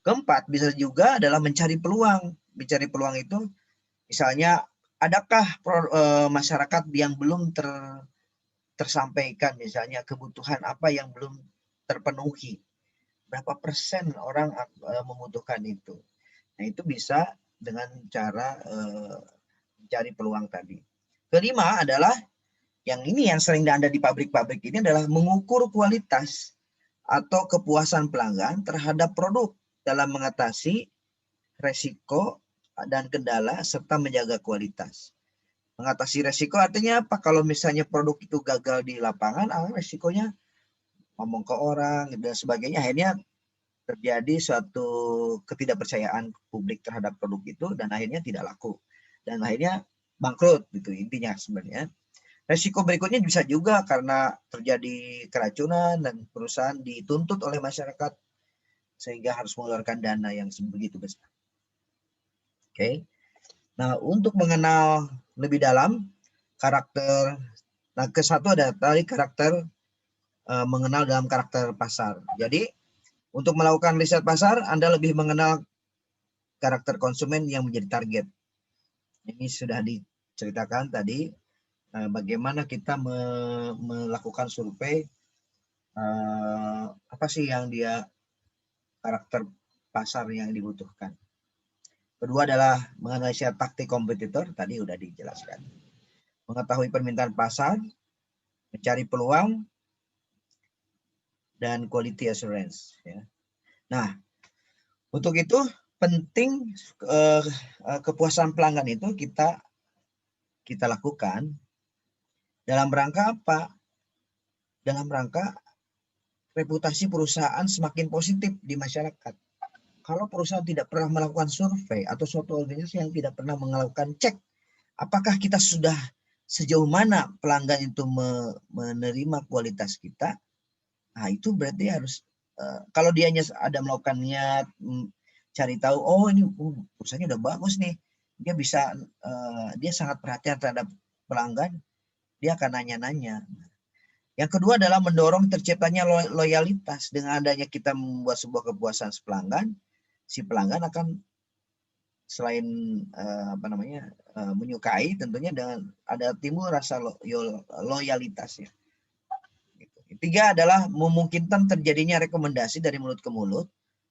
Keempat, bisa juga adalah mencari peluang. Mencari peluang itu misalnya adakah masyarakat yang belum tersampaikan, misalnya kebutuhan apa yang belum terpenuhi. Berapa persen orang membutuhkan itu. Nah, itu bisa dengan cara mencari peluang tadi. Kelima adalah yang ini yang sering ada di pabrik-pabrik ini adalah mengukur kualitas atau kepuasan pelanggan terhadap produk dalam mengatasi resiko dan kendala serta menjaga kualitas. Mengatasi resiko artinya apa? Kalau misalnya produk itu gagal di lapangan, resikonya ngomong ke orang dan sebagainya, akhirnya terjadi suatu ketidakpercayaan publik terhadap produk itu dan akhirnya tidak laku dan akhirnya bangkrut gitu intinya sebenarnya. Resiko berikutnya bisa juga karena terjadi keracunan dan perusahaan dituntut oleh masyarakat sehingga harus mengeluarkan dana yang begitu besar. Oke. Nah, untuk mengenal lebih dalam karakter, nah ke-1 ada tadi karakter mengenal dalam karakter pasar. Jadi untuk melakukan riset pasar, Anda lebih mengenal karakter konsumen yang menjadi target. Ini sudah diceritakan tadi bagaimana kita melakukan survei apa sih yang dia karakter pasar yang dibutuhkan. Kedua adalah menganalisa taktik kompetitor, tadi sudah dijelaskan. Mengetahui permintaan pasar, mencari peluang, dan quality assurance. Ya. Nah, untuk itu penting kepuasan pelanggan itu kita lakukan dalam rangka apa? Dalam rangka reputasi perusahaan semakin positif di masyarakat. Kalau perusahaan tidak pernah melakukan survei atau suatu organisasi yang tidak pernah melakukan cek, apakah kita sudah sejauh mana pelanggan itu menerima kualitas kita, nah itu berarti harus kalau dia ada melakukan niat cari tahu, oh ini perusahaannya udah bagus nih, dia bisa dia sangat perhatian terhadap pelanggan, dia akan nanya-nanya. Yang kedua adalah mendorong terciptanya loyalitas. Dengan adanya kita membuat sebuah kepuasan pelanggan, si pelanggan akan selain menyukai, tentunya dengan ada timbul rasa loyalitas ya. Ketiga adalah memungkinkan terjadinya rekomendasi dari mulut ke mulut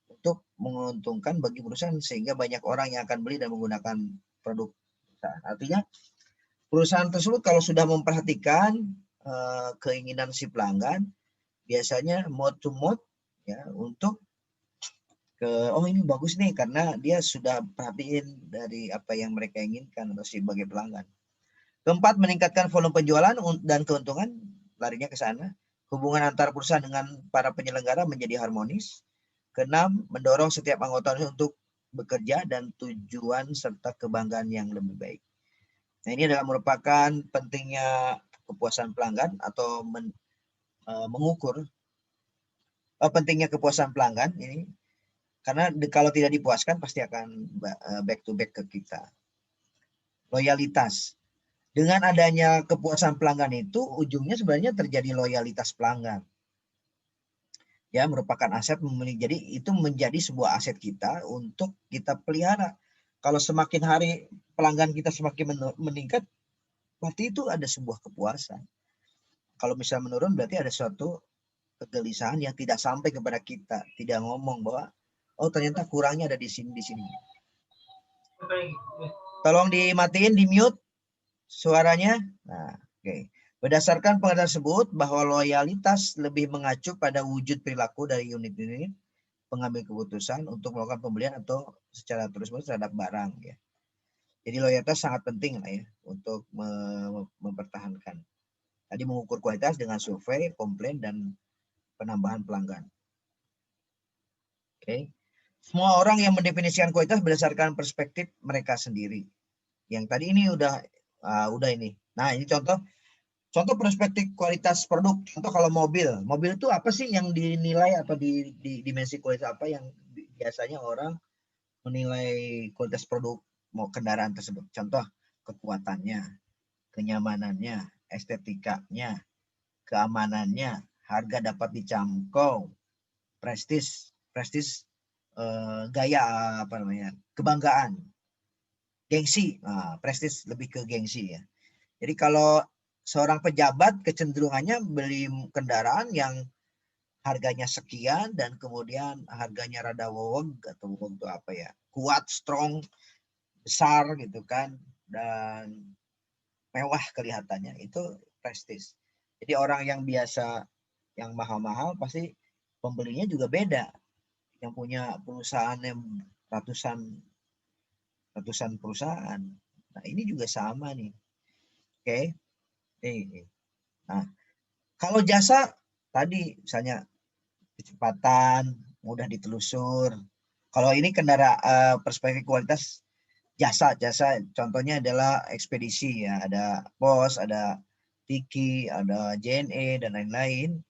untuk menguntungkan bagi perusahaan sehingga banyak orang yang akan beli dan menggunakan produk perusahaan. Artinya perusahaan tersebut kalau sudah memperhatikan keinginan si pelanggan, biasanya mode to mode ya untuk oh ini bagus nih karena dia sudah perhatiin dari apa yang mereka inginkan atau sebagai pelanggan. Keempat, meningkatkan volume penjualan dan keuntungan, larinya ke sana. Hubungan antar perusahaan dengan para penyelenggara menjadi harmonis. Keenam, mendorong setiap anggota untuk bekerja dan tujuan serta kebanggaan yang lebih baik. Nah, ini adalah merupakan pentingnya kepuasan pelanggan atau mengukur pentingnya kepuasan pelanggan ini. Karena kalau tidak dipuaskan pasti akan back to back ke kita. Loyalitas. Dengan adanya kepuasan pelanggan itu, ujungnya sebenarnya terjadi loyalitas pelanggan. Ya, merupakan aset, jadi itu menjadi sebuah aset kita untuk kita pelihara. Kalau semakin hari pelanggan kita semakin meningkat, berarti itu ada sebuah kepuasan. Kalau misalnya menurun, berarti ada suatu kegelisahan yang tidak sampai kepada kita, tidak ngomong bahwa oh ternyata kurangnya ada di sini. Tolong dimatiin, di mute suaranya. Nah, oke. Berdasarkan pengertian tersebut bahwa loyalitas lebih mengacu pada wujud perilaku dari unit-unit pengambil keputusan untuk melakukan pembelian atau secara terus-menerus terhadap barang ya. Jadi loyalitas sangat penting lah ya untuk mempertahankan. Tadi mengukur kualitas dengan survei, komplain dan penambahan pelanggan. Oke. Semua orang yang mendefinisikan kualitas berdasarkan perspektif mereka sendiri. Yang tadi ini udah ini. Nah, ini contoh perspektif kualitas produk. Contoh kalau mobil itu apa sih yang dinilai atau di dimensi kualitas apa yang biasanya orang menilai kualitas produk kendaraan tersebut? Contoh kekuatannya, kenyamanannya, estetikanya, keamanannya, harga dapat dijangkau, prestis gaya apa namanya, kebanggaan, gengsi. Nah, prestis lebih ke gengsi ya. Jadi kalau seorang pejabat kecenderungannya beli kendaraan yang harganya sekian dan kemudian harganya rada wowog, atau wowog itu apa ya, kuat, strong, besar gitu kan, dan mewah kelihatannya, itu prestis. Jadi orang yang biasa yang mahal-mahal pasti pembelinya juga beda, yang punya perusahaan yang ratusan perusahaan. Nah ini juga sama nih. Oke. Nah kalau jasa tadi misalnya kecepatan, mudah ditelusur. Kalau ini perspektif kualitas jasa contohnya adalah ekspedisi ya, ada pos, ada Tiki, ada JNE dan lain-lain.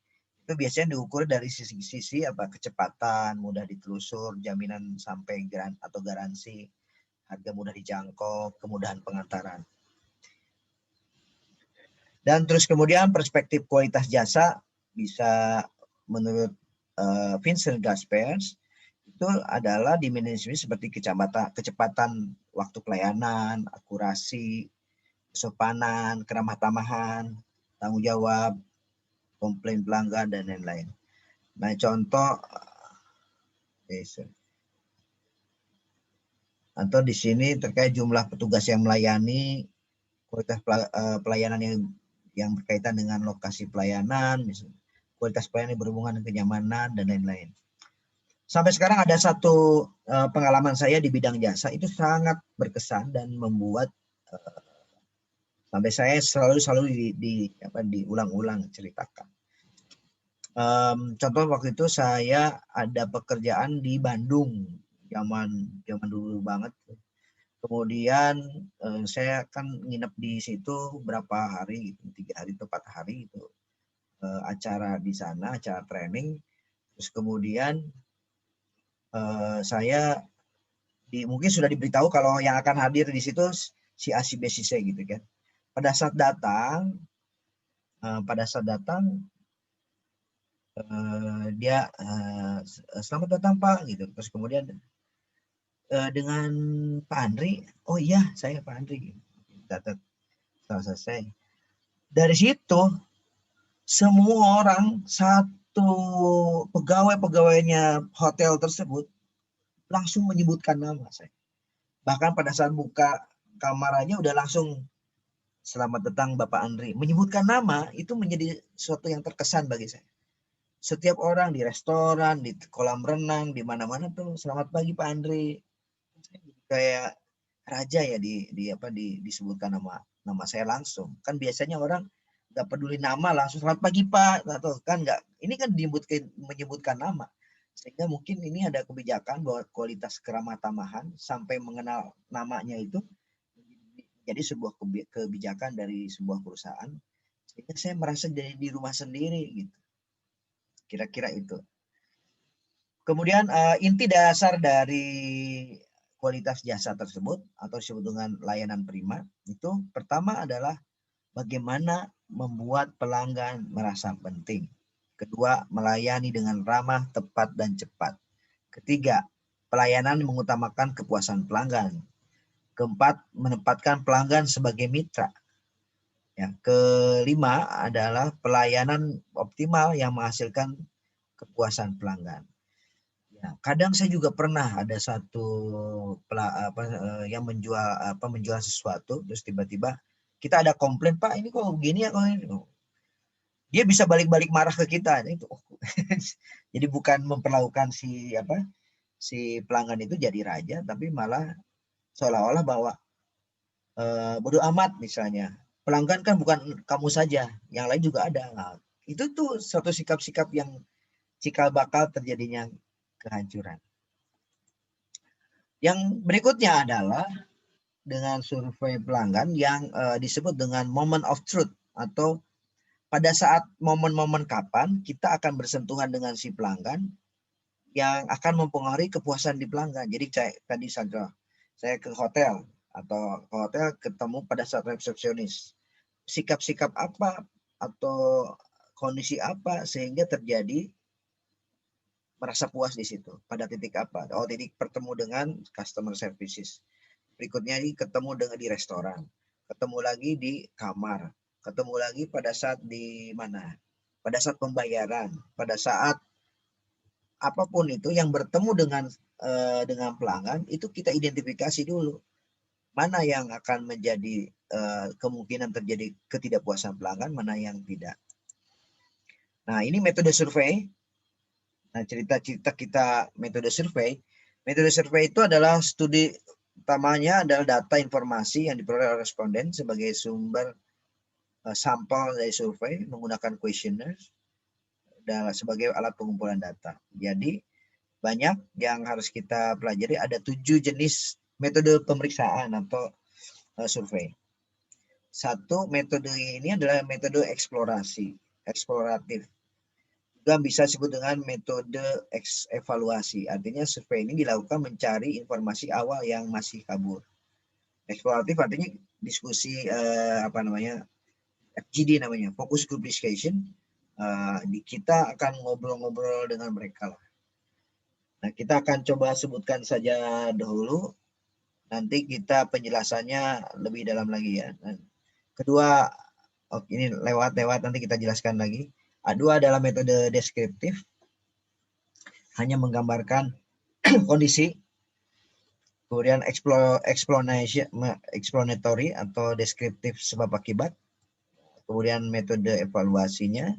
Itu biasanya diukur dari sisi apa, kecepatan, mudah ditelusur, jaminan sampai atau garansi, harga mudah dijangkau, kemudahan pengantaran. Dan terus kemudian perspektif kualitas jasa bisa menurut Vincent Gaspers itu adalah dimensi seperti kecepatan waktu pelayanan, akurasi, kesopanan, keramah tamahan, tanggung jawab, komplain pelanggan dan lain-lain. Nah contoh atau di sini terkait jumlah petugas yang melayani, kualitas pelayanan yang berkaitan dengan lokasi pelayanan, misalnya kualitas pelayanan yang berhubungan dengan kenyamanan dan lain-lain. Sampai sekarang ada satu pengalaman saya di bidang jasa itu sangat berkesan dan membuat sampai saya selalu diulang-ulang ceritakan. Contoh waktu itu saya ada pekerjaan di Bandung zaman dulu banget. Kemudian saya kan nginep di situ berapa hari, 3 hari atau 4 hari itu acara di sana, acara training. Terus kemudian saya mungkin sudah diberitahu kalau yang akan hadir di situ si A, si B, si C gitu kan. Pada saat datang dia selamat datang Pak gitu. Terus kemudian dengan Pak Andri, oh iya saya Pak Andri, catat setelah selesai. Dari situ semua orang, satu pegawainya hotel tersebut langsung menyebutkan nama saya. Bahkan pada saat buka kamarnya udah langsung selamat datang Bapak Andri. Menyebutkan nama itu menjadi sesuatu yang terkesan bagi saya. Setiap orang di restoran, di kolam renang, di mana-mana tuh selamat pagi Pak Andri. Kayak raja ya disebutkan nama saya langsung. Kan biasanya orang nggak peduli nama langsung selamat pagi Pak, atau kan nggak. Ini kan menyebutkan nama. Sehingga mungkin ini ada kebijakan bahwa kualitas keramah tamahan sampai mengenal namanya itu jadi sebuah kebijakan dari sebuah perusahaan, sehingga saya merasa jadi di rumah sendiri gitu. Kira-kira itu. Kemudian inti dasar dari kualitas jasa tersebut atau disebut dengan layanan prima itu pertama adalah bagaimana membuat pelanggan merasa penting. Kedua, melayani dengan ramah, tepat, dan cepat. Ketiga, pelayanan mengutamakan kepuasan pelanggan. Keempat, menempatkan pelanggan sebagai mitra. Ya, kelima adalah pelayanan optimal yang menghasilkan kepuasan pelanggan. Ya, kadang saya juga pernah ada satu yang menjual sesuatu, terus tiba-tiba kita ada komplain, Pak ini kok begini ya, kok ini. Dia bisa balik-balik marah ke kita. Itu, jadi bukan memperlakukan si pelanggan itu jadi raja, tapi malah seolah-olah bahwa bodoh amat misalnya. Pelanggan kan bukan kamu saja, yang lain juga ada. Nah, itu tuh suatu sikap-sikap yang cikal bakal terjadinya kehancuran. Yang berikutnya adalah dengan survei pelanggan yang disebut dengan moment of truth, atau pada saat momen-momen kapan kita akan bersentuhan dengan si pelanggan yang akan mempengaruhi kepuasan di pelanggan. Jadi tadi saya ke hotel ketemu pada saat resepsionis. Sikap-sikap apa atau kondisi apa sehingga terjadi merasa puas di situ. Pada titik apa? Oh, titik bertemu dengan customer services. Berikutnya ketemu dengan di restoran, ketemu lagi di kamar, ketemu lagi pada saat di mana? Pada saat pembayaran, pada saat apapun itu yang bertemu dengan pelanggan itu kita identifikasi dulu mana yang akan menjadi kemungkinan terjadi ketidakpuasan pelanggan, mana yang tidak. Nah, ini metode survei. Nah, cerita-cerita kita metode survei. Metode survei itu adalah studi utamanya adalah data informasi yang diperoleh oleh responden sebagai sumber sampel dari survei menggunakan questionnaire dan sebagai alat pengumpulan data. Jadi banyak yang harus kita pelajari. Ada 7 jenis metode pemeriksaan atau survei. Satu metode ini adalah metode eksploratif. Juga bisa disebut dengan metode evaluasi. Artinya survei ini dilakukan mencari informasi awal yang masih kabur. Eksploratif artinya diskusi FGD namanya, focus group discussion. Kita akan ngobrol-ngobrol dengan mereka lah. Nah, kita akan coba sebutkan saja dahulu. Nanti kita penjelasannya lebih dalam lagi ya. Kedua, ini lewat nanti kita jelaskan lagi. Kedua adalah metode deskriptif, hanya menggambarkan kondisi. Kemudian explanatory atau deskriptif sebab akibat. Kemudian metode evaluasinya,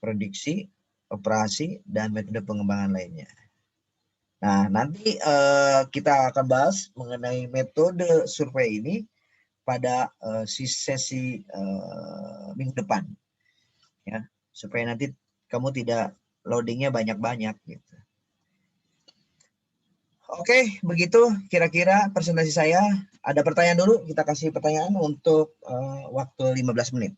prediksi, operasi, dan metode pengembangan lainnya. Nah, nanti kita akan bahas mengenai metode survei ini pada sesi minggu depan, ya, supaya nanti kamu tidak loadingnya banyak-banyak gitu. Oke, begitu kira-kira presentasi saya. Ada pertanyaan dulu, kita kasih pertanyaan untuk waktu 15 menit.